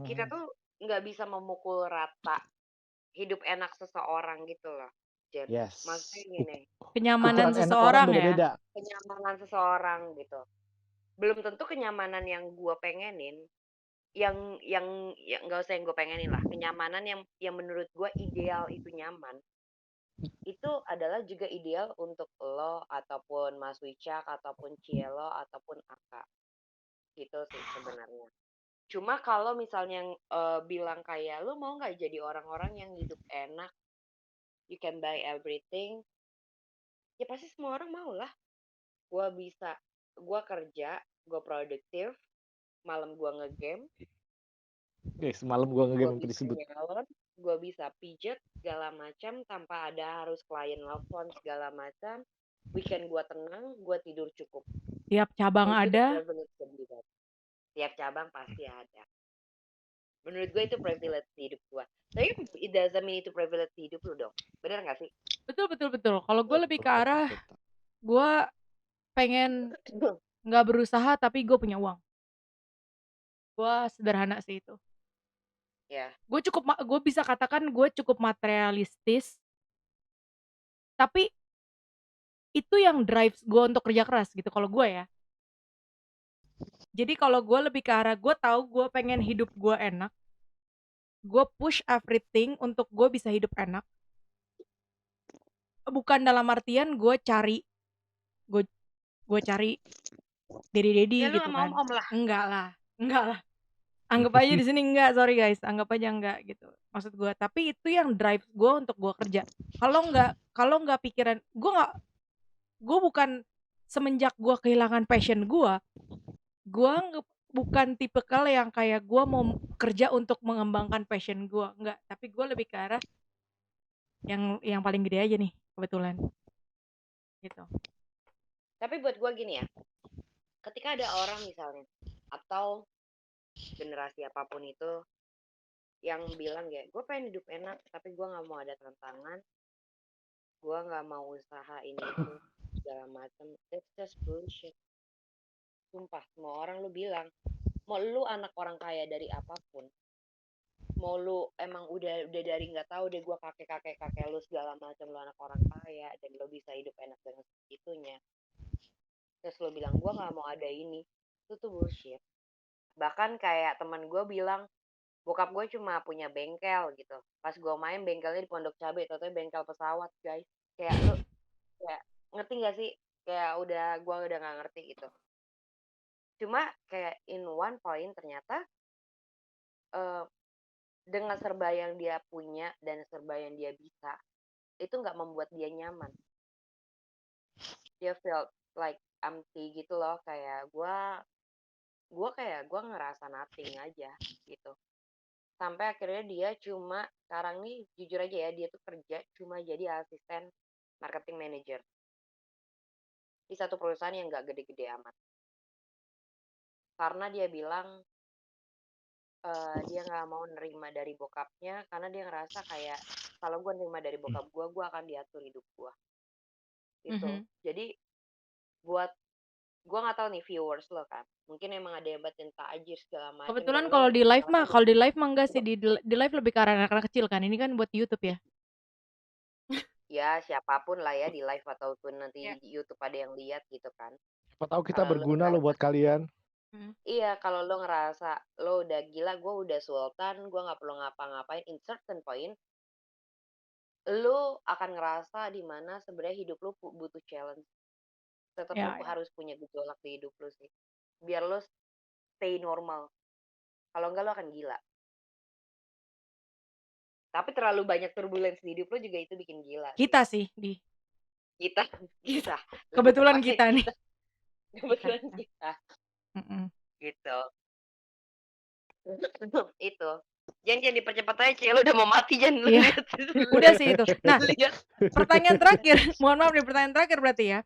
kita tuh nggak bisa memukul rata hidup enak seseorang gitu loh, Jen. Yes. Maksudnya gini, Kenyamanan Ukuran enak orang seseorang ya. beda-beda. kenyamanan seseorang gitu. Belum tentu kenyamanan yang gue pengenin, yang nggak usah yang gue pengenin lah, kenyamanan yang menurut gue ideal itu nyaman, itu adalah juga ideal untuk lo ataupun Mas Wicak ataupun Cielo ataupun Aka gitu sih sebenarnya. Cuma kalau misalnya bilang kayak lo mau nggak jadi orang-orang yang hidup enak, you can buy everything, ya pasti semua orang mau lah. Gue kerja, gue produktif, malam gue ngegame, Semalam gua gue ngegame sampai bisa disebut. nyalon, gue bisa pijet segala macam tanpa ada harus klien nelfon segala macam. Weekend gue tenang, gue tidur cukup. Tiap cabang Menurut gue itu ada. privilege to be that. Tiap cabang pasti ada. Menurut gue itu privilege hidup gue. Tapi it doesn't mean itu privilege hidup lu dong. Bener gak sih? Betul, betul, betul. Kalau gue lebih ke arah gue pengen nggak berusaha tapi gue punya uang. Gue sederhana sih itu. Ya. Gue bisa katakan gue cukup materialistis. Tapi itu yang drives gue untuk kerja keras gitu kalau gue ya. Jadi kalau gue lebih ke arah gue tahu gue pengen hidup gue enak. Gue push everything untuk gue bisa hidup enak. Bukan dalam artian gue cari daddy Ya lu gitu sama kan. om lah. Enggak lah. Anggap aja di sini enggak, sorry guys, anggap aja enggak gitu. Maksud gue, tapi itu yang drive gue untuk gue kerja. Kalau nggak pikiran gue bukan semenjak gue kehilangan passion gue bukan tipikal yang kayak gue mau kerja untuk mengembangkan passion gue, enggak. Tapi gue lebih ke arah yang paling gede aja nih kebetulan, gitu. Tapi buat gue gini ya, ketika ada orang misalnya atau generasi apapun itu yang bilang ya, gue pengen hidup enak tapi gue nggak mau ada tantangan, gue nggak mau usaha ini itu segala macam, that's just bullshit. Sumpah, semua orang lu bilang, mau lu anak orang kaya dari apapun, mau lu emang udah dari nggak tahu deh gue kakek lu segala macam, lu anak orang kaya dan lu bisa hidup enak dengan segitunya, terus lu bilang gue nggak mau ada ini, itu tuh bullshit. Bahkan kayak teman gue bilang, bokap gue cuma punya bengkel gitu. Pas gue main bengkelnya di Pondok Cabe, tau-tau bengkel pesawat guys. Kayak lu kayak ngerti gak sih? Kayak gue udah nggak ngerti gitu. Cuma kayak in one point ternyata eh, dengan serba yang dia punya dan serba yang dia bisa, itu nggak membuat dia nyaman. Dia felt like empty gitu loh, kayak gue ngerasa nothing aja gitu. Sampai akhirnya dia cuma sekarang nih jujur aja ya, dia tuh kerja cuma jadi asisten marketing manager di satu perusahaan yang nggak gede-gede amat. Karena dia bilang dia nggak mau nerima dari bokapnya karena dia ngerasa kayak kalau gue nerima dari bokap gue akan diatur hidup gue gitu. Mhm. Jadi buat gue nggak tahu nih viewers lo kan, mungkin emang ada yang batin takjir segala macam dan Kebetulan lo kalau di live misalkan mah enggak sih, di live lebih ke arah anak-anak kecil kan, ini kan buat YouTube ya? ya siapapun lah ya di live ataupun nanti Iya. di YouTube ada yang lihat gitu kan. Siapa tahu kita Kalau lo berguna loh ngerasa, buat kalian. iya kalau lo ngerasa lo udah gila, gue udah sultan, gue nggak perlu ngapa-ngapain, in certain point lo akan ngerasa di mana sebenarnya hidup lo butuh challenge. Tetap lo Ya. harus punya gejolak di hidup lo sih, biar lo stay normal. Kalau enggak lo akan gila. Tapi terlalu banyak turbulence di hidup lo juga itu bikin gila sih. Kita sih, Kita. Kebetulan Lebih kita tepatnya nih. Kebetulan kita. Mhm. Gitu. Itu. Jangan dipercepat aja, Cel, lo udah mau mati, jangan lu Iya. lihat. Udah sih itu. Nah, Lihat. pertanyaan terakhir, mohon maaf nih, pertanyaan terakhir berarti ya.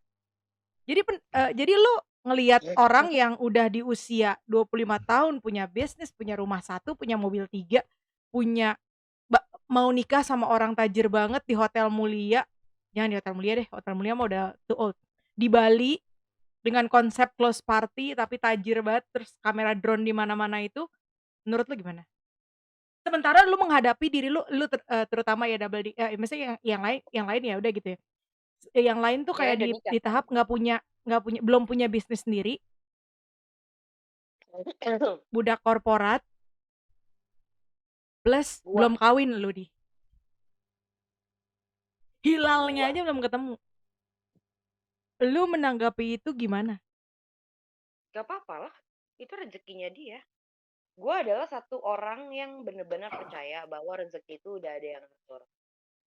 Jadi lu ngelihat orang yang udah di usia 25 tahun punya bisnis, punya rumah 1, punya mobil 3, punya mau nikah sama orang tajir banget di hotel mulia, jangan di hotel mulia deh, hotel mulia mah udah too old. Di Bali dengan konsep close party tapi tajir banget, terus kamera drone di mana-mana itu, menurut lu gimana? Sementara lu menghadapi diri lu terutama ya maksudnya yang lain ya udah gitu ya. Yang lain tuh Ya kayak udah di nikah. tahap belum punya bisnis sendiri, budak korporat, plus Gua belum kawin lu hilalnya aja belum ketemu. Lu menanggapi itu gimana? gak apa-apa lah, itu rezekinya dia. Gue adalah satu orang yang benar-benar percaya bahwa rezeki itu udah ada yang ngatur.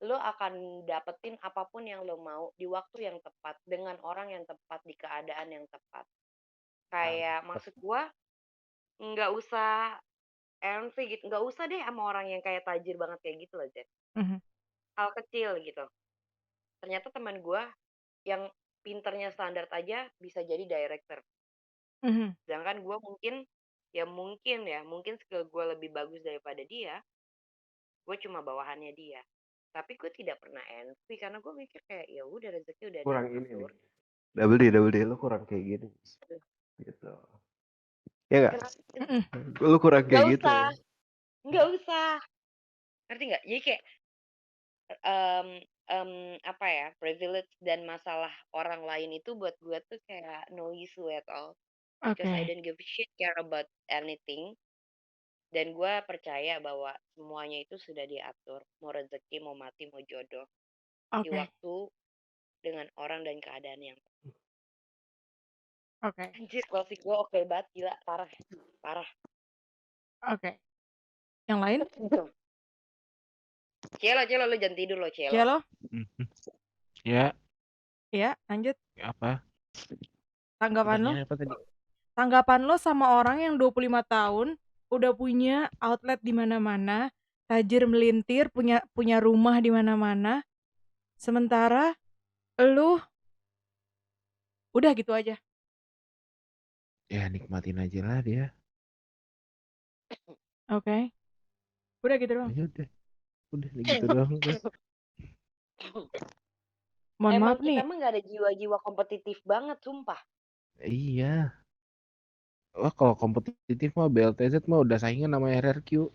Lo akan dapetin apapun yang lo mau di waktu yang tepat, dengan orang yang tepat, di keadaan yang tepat. Kayak maksud gue nggak usah envy gitu, nggak usah deh sama orang yang kayak tajir banget kayak gitu loh, Jen. Mhm. Hal kecil gitu. Ternyata teman gue yang pinternya standar aja bisa jadi director. Mhm. Sedangkan gue mungkin skill gue lebih bagus daripada dia. Gue cuma bawahannya dia. Tapi gue tidak pernah envy karena gue mikir kayak ya udah rezeki udah ada Kurang yang ini ngatur. nih. Double D lo kurang kayak gini. Gitu. Ya nggak? Lu kurang kayak gitu. Nggak usah. Ngerti nggak? Jadi kayak apa ya, privilege dan masalah orang lain itu buat gue tuh kayak no issue at all. Because I don't give a shit care about anything. Dan gue percaya bahwa semuanya itu sudah diatur. Mau rezeki, mau mati, mau jodoh. Di waktu dengan orang dan keadaan yang anjir, closing gue oke banget, gila, parah. Yang lain? Celo, lu jangan tidur lo, Celo. Celo? Ya. Ya, lanjut. Apa? Tanggapan lo? Pertanyaannya apa tadi? Tanggapan lo sama orang yang 25 tahun udah punya outlet di mana-mana, tajir melintir, punya rumah di mana-mana, sementara lu udah gitu aja. Ya nikmatin aja lah dia. Oke. Udah gitu doang. Ya udah gitu doang. Mohon maaf Emang nih. kita mah gak ada jiwa-jiwa kompetitif banget, sumpah. Iya. Wah kalau kompetitif mah BLTZ mah udah saingan sama RRQ.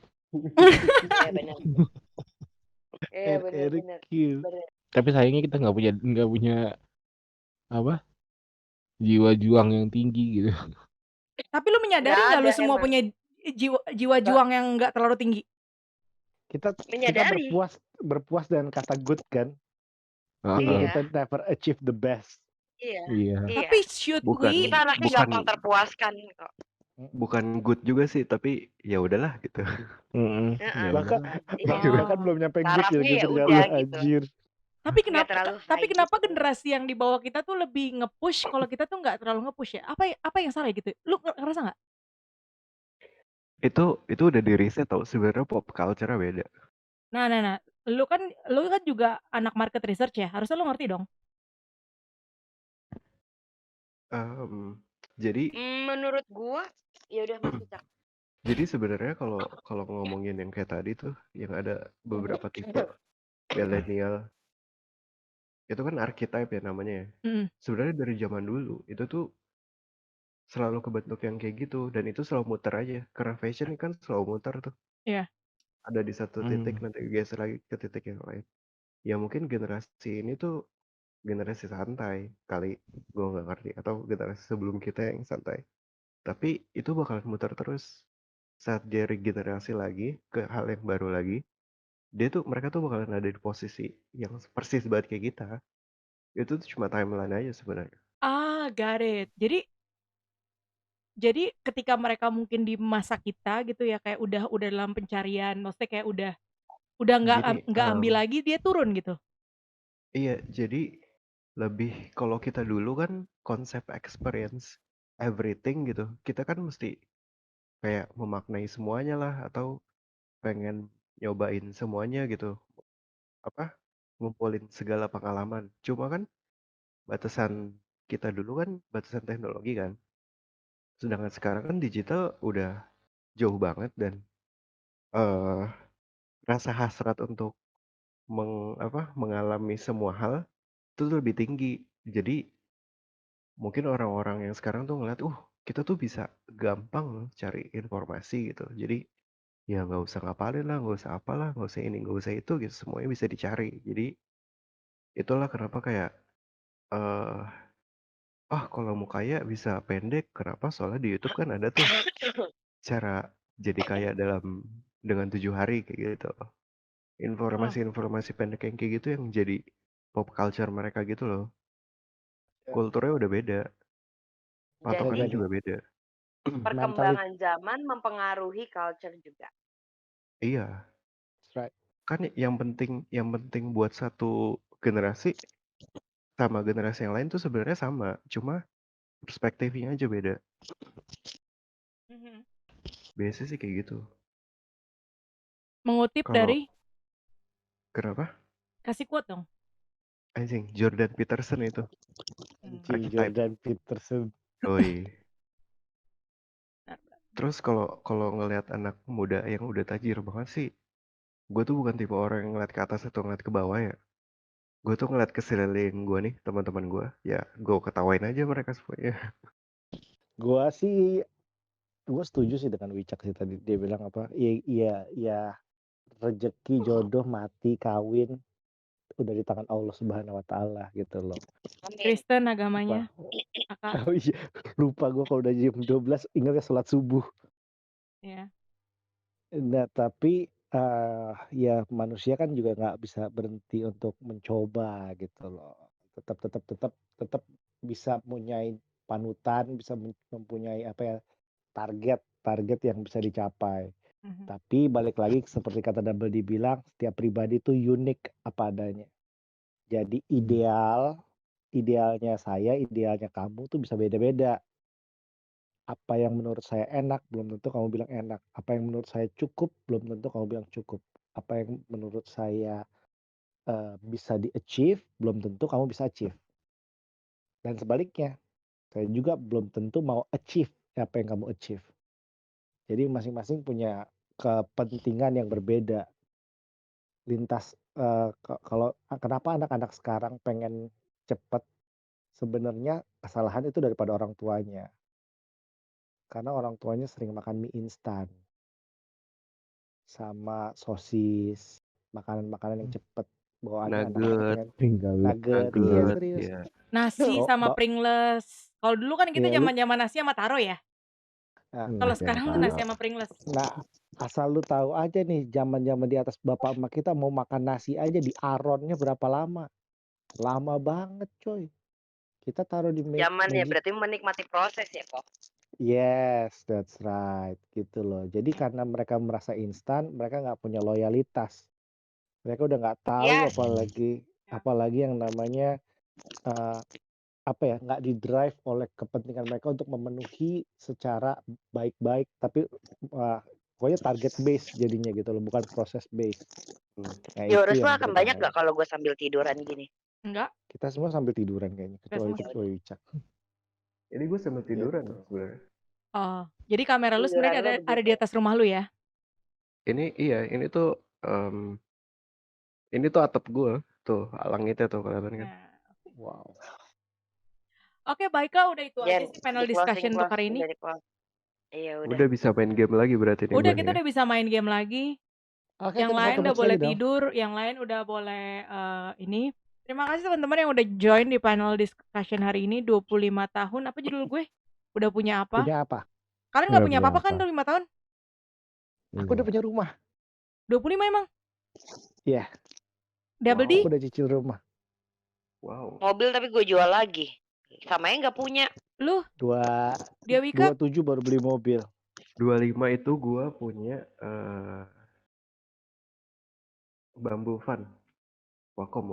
Iya benar. Iya benar. Tapi sayangnya kita nggak punya apa jiwa juang yang tinggi gitu. Tapi lu menyadari nggak lu semua punya jiwa Kita juang yang nggak terlalu tinggi. kita Menyadari. berpuas dengan kata good kan, even Heeh. Iya. kita never achieve the best. Iya. Iya. Iya. Tapi should Bukan we? Kita anaknya bukan gampang terpuaskan kok. bukan good juga sih, tapi ya udahlah gitu. Mm-mm. Heeh. Ya Bahkan udah. Iya. bahkan Oh. belum nyampe good Tarafnya gitu ya ternyata udah gitu. anjir. Tapi Nggak kenapa terlalu tapi high kenapa gitu. generasi yang di bawah kita tuh lebih nge-push kalau kita tuh nggak terlalu nge-push ya? Apa yang salah gitu? Lu ngerasa nggak? Itu udah di riset tau, sebenarnya pop culture-nya beda. Nah. Lu kan juga anak market research ya. Harusnya lu ngerti dong. Jadi Menurut gua ya udah Mas Cak. jadi sebenarnya kalau ngomongin yang kayak tadi tuh, yang ada beberapa tipe milenial, itu kan archetype ya namanya ya. Mm. Sebenarnya dari zaman dulu itu tuh selalu kebentuk yang kayak gitu, dan itu selalu muter aja. Karena fashion kan selalu muter tuh. Iya. Ada di satu titik nanti geser lagi ke titik yang lain. Ya mungkin generasi ini tuh generasi santai kali, gue nggak ngerti, atau generasi sebelum kita yang santai. Tapi itu bakalan muter terus. Saat dia regenerasi lagi ke hal yang baru lagi, mereka tuh bakalan ada di posisi yang persis banget kayak kita. Itu tuh cuma timeline aja sebenarnya. Got it. Jadi ketika mereka mungkin di masa kita gitu ya kayak udah dalam pencarian, maksudnya kayak udah Gini, nggak ambil lagi dia turun gitu. iya, jadi lebih kalau kita dulu kan konsep experience everything gitu, kita kan mesti kayak memaknai semuanya lah, atau pengen nyobain semuanya gitu, apa, ngumpulin segala pengalaman. Cuma kan batasan kita dulu kan batasan teknologi kan, sedangkan sekarang kan digital udah jauh banget, dan eh rasa hasrat untuk mengalami semua hal itu tuh lebih tinggi. Jadi mungkin orang-orang yang sekarang tuh ngeliat, kita tuh bisa gampang loh cari informasi gitu. Jadi ya nggak usah ngapalin lah, nggak usah apalah, nggak usah ini, nggak usah itu gitu. Semuanya bisa dicari. Jadi itulah kenapa kayak, eh kalau mau kaya bisa pendek. Kenapa? Soalnya di YouTube kan ada tuh cara jadi kaya dengan 7 hari kayak gitu. Oh. Informasi-informasi pendek yang kayak gitu yang jadi pop culture mereka gitu loh. Kulturnya udah beda, patokannya Jadi juga beda. perkembangan zaman mempengaruhi culture juga. Iya. That's right. Kan yang penting buat satu generasi sama generasi yang lain tuh sebenarnya sama, cuma perspektifnya aja beda. Biasa sih kayak gitu. Mengutip Kalau dari kenapa? kasih quote dong. Anjing, Jordan Peterson itu. Anjing, Archetype. Jordan Peterson. Oi. Terus kalau ngelihat anak muda yang udah tajir banget sih, gue tuh bukan tipe orang yang ngeliat ke atas atau ngeliat ke bawah ya. Gue tuh ngeliat ke sekeliling gue nih, teman-teman gue, ya gue ketawain aja mereka semuanya. Gue setuju sih dengan Wicak sih tadi, dia bilang apa, iya rezeki, jodoh, mati, kawin udah di tangan Allah Subhanahu wa Ta'ala gitu loh. Kristen agamanya. Lupa. Oh iya, lupa gue kalau udah jam 12 ingatnya sholat subuh. Iya. Nah tapi ya manusia kan juga nggak bisa berhenti untuk mencoba gitu loh. Tetap bisa mempunyai panutan, bisa mempunyai apa ya, target yang bisa dicapai. Tapi balik lagi seperti kata Double D bilang, setiap pribadi itu unik apa adanya. Jadi idealnya saya, idealnya kamu tuh bisa beda-beda. Apa yang menurut saya enak belum tentu kamu bilang enak. Apa yang menurut saya cukup belum tentu kamu bilang cukup. Apa yang menurut saya bisa di-achieve belum tentu kamu bisa achieve. Dan sebaliknya, saya juga belum tentu mau achieve apa yang kamu achieve. Jadi masing-masing punya kepentingan yang berbeda. Lintas kalau kenapa anak-anak sekarang pengen cepet, sebenarnya kesalahan itu daripada orang tuanya. Karena orang tuanya sering makan mie instan. Sama sosis, makanan-makanan yang cepet. Bawaannya anak-anak Nugget. pengen nugget, iya serius. Iya. Nasi Oh, sama Pringles. Kalau dulu kan kita Iya, zaman-zaman nasi sama taro ya. Nah, Kalau Nasi sekarang lu apa? nasi sama Pringles. nah, asal lu tahu aja nih, zaman-zaman di atas bapak emak kita mau makan nasi aja di aronnya berapa lama? Lama banget, coy. Kita taruh di Zaman ya Magic. berarti menikmati proses ya kok. Yes, that's right. Gitu loh. Jadi karena mereka merasa instan, mereka nggak punya loyalitas. Mereka udah nggak tahu, Yes. apalagi yang namanya eh, apa ya, nggak di-drive oleh kepentingan mereka untuk memenuhi secara baik-baik, tapi pokoknya target base jadinya gitu loh, bukan proses base. Nah, itu Viewers lo yang akan banyak berbahaya. gak kalau gue sambil tiduran gini? Enggak. Kita semua sambil tiduran kayaknya, kecuali semua. Wicak. Ini gue sambil tiduran sebenarnya. Oh, jadi kamera lu Tiduran sebenarnya lo ada di begitu. atas rumah lu ya? Ini iya, ini tuh atap gue, tuh langitnya tuh kelihatan kan. Nah. Wow. Oke, baiklah, udah itu aja Jen, sih panel di closing, discussion untuk hari ini. udah di close. Iya udah. Udah bisa main game lagi berarti nih Udah, gue kita nih ya. udah bisa main game lagi. Oke, Yang kita lain foto udah box boleh lagi dong. tidur, yang lain udah boleh ini. Terima kasih teman-teman yang udah join di panel discussion hari ini. 25 tahun, apa judul gue? Udah punya apa? Punya apa? Kalian Udah gak punya punya apa-apa kan apa? 25 tahun? Aku udah punya rumah. 25 emang? Iya. Double D? Aku udah cicil rumah. Wow. Mobil tapi gue jual lagi. Samanya nggak punya. Lu? Dia Wika? 27 baru beli mobil. 25 itu gue punya Bamboo Fun. Wacom.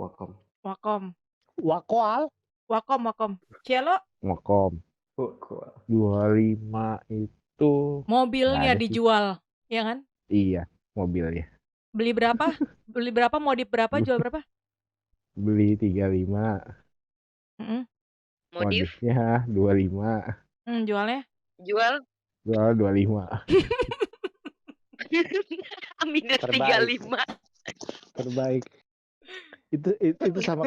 Wakom. Cielo? Ngokom. 25 itu Mobilnya nggak ada sih. dijual, ya kan? Iya, mobilnya. Beli berapa? Beli berapa? Modif berapa? Jual berapa? Beli 35. Modif? Modifnya 25. Jualnya? Jual? Jual 25. Minus Terbaik. 35. Terbaik. Itu sama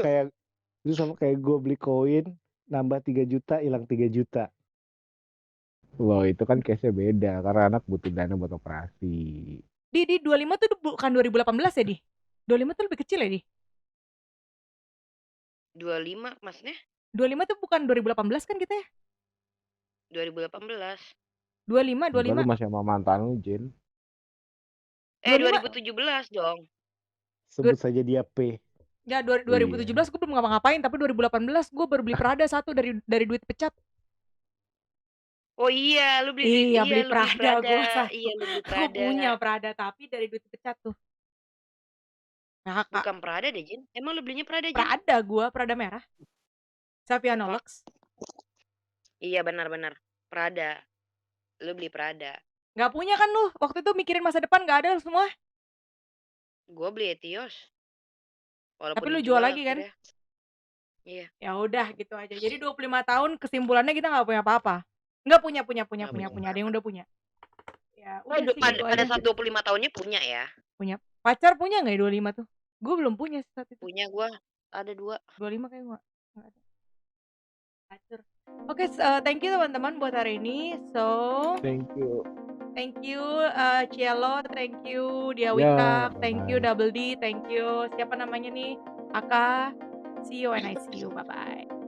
kayak gue beli koin, nambah 3 juta, hilang 3 juta. Loh, itu kan case-nya beda karena anak butuh dana buat operasi. Di 25 tuh bukan 2018 ya, Di? 25 tuh lebih kecil ya, Di? 25 maksudnya? 25 tuh bukan 2018 kan kita ya? 2018. 25. Enggak, lu masih sama mantan lu, Jen. 2017 dong. Sebut saja dia P. Ya, 2017 gue belum ngapa-ngapain, tapi 2018 gue baru beli Prada satu dari duit pecat. Oh iya, lu beli beli Prada gue satu. Iya, lu beli Gue Prada. punya Prada tapi dari duit pecat tuh. Nah, bukan Prada deh, Jin. Emang lu belinya Prada, Jin? Prada merah. Saviano Lux. Iya, benar-benar. Prada. Lu beli Prada. Gak punya kan lu? Waktu itu mikirin masa depan gak ada semua. Gue beli Etios. Walaupun tapi lu jual lagi kan? Iya. Ya udah gitu aja. Jadi 25 tahun kesimpulannya kita gak punya apa-apa. Nggak punya. Ada yang udah punya. Ya, udah sih gitu pada aja. saat 25 tahunnya punya ya. Punya. Pacar punya nggak ya 25 tuh? Gue belum punya saat itu. Punya gue ada 2. 25 kayak gue nggak ada. Pacar. Oke, thank you teman-teman buat hari ini. So, Thank you. Thank you Cielo, thank you Dia Wika, thank you Double D, thank you siapa namanya nih? Aka. See you and I see you. Bye bye.